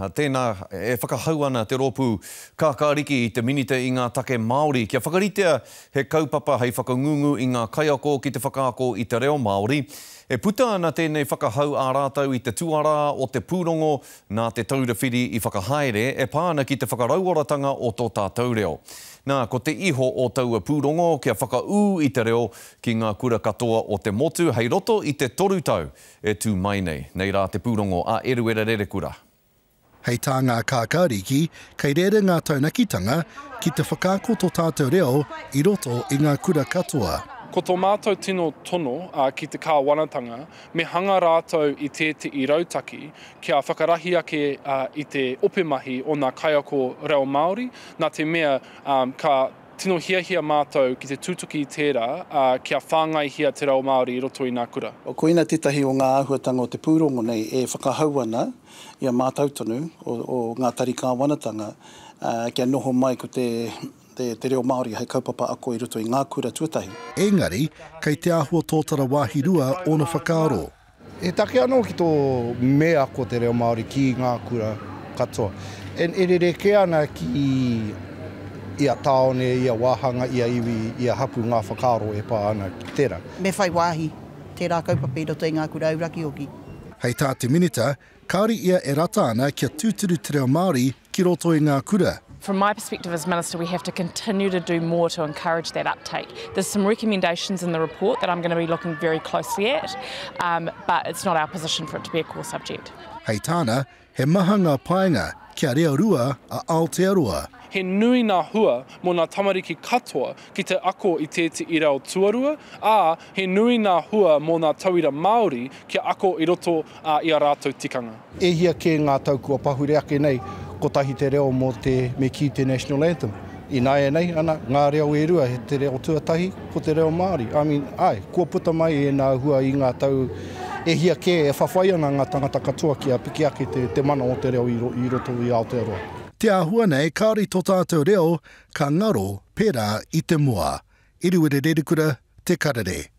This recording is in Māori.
tēnā e whakahau ana te rōpū kākāriki i te minita i ngā take Māori. Kia whakaritea he kaupapa hei whakangungu i ngā kaiako ki te whakaako i te reo Māori. E puta ana tēnei whakahau ā rātau i te tuara o te pūrongo nā te taurewhiri i whakahaere e pāna ki te whakarauoratanga o tō tātou reo. Nā, ko te iho o taua pūrongo kia whakau i te reo ki ngā kura katoa o te motu hei roto i te toru tau e tū mai nei. Nei rā te pūrongo a Eruera Rerekura. Hei tā ngā kākāriki, kei rere ngā taunakitanga ki te whakaako tō tātou reo i roto i ngā kura katoa. Ko tō mātou tino tono ki te kāwanatanga, me hanga rātou i i rautaki kia whakarahi ake i te opemahi o ngā kaiako reo Māori, nā te mea ka tino hiahia mātou ki te tūtuki i tērā kia whāngai hia te reo Māori i roto i ngā kura. O koina tētahi o ngā āhuatanga o te pūrongo nei e whakahau ana i a mātautonu o ngā tari kāwanatanga kia noho mai ko te reo Māori hei kaupapa ako i roto i ngā kura tuatahi. Engari, kei te āhua tōtara wāhirua o na whakaaro. E take anō ki tō mea ko te reo Māori ki ngā kura katoa. E reke ana ki ia taone, ia wāhanga, ia iwi, ia hapu ngā whakaaro e pā ana ki tērā. Me whai wāhi, tērā kaupapa i roto i ngā kura auraki oki. Hei tā te minita, kauri ia e rata ana kia tūturu te reo Māori ki roto i ngā kura. From my perspective as Minister, we have to continue to do more to encourage that uptake. There's some recommendations in the report that I'm going to be looking very closely at, but it's not our position for it to be a core subject. Hei tāna, he maha ngā paenga kia reo rua a Aotearoa. He nui ngā hua mō ngā tamariki katoa ki te ako i i reo tuarua, he nui ngā hua mō ngā tauira Māori kia ako i roto i a rātou tikanga. E hia ke ngā taukua pahure ake nei, ko tahi te reo mō me ki te National Anthem. I nāia nei, ana, ngā reo e rua, he te reo tuatahi, ko te reo Māori. Kua puta mai e ngā hua i ngā tau, e hia ke e whawhai ana ngā tangata katoa ki a piki ake te mana o te reo i roto i Aotearoa. Te āhua nei, kaori tō tātou reo, ka ngaro pērā i te moa. Eruera Rerekura, Te Karere.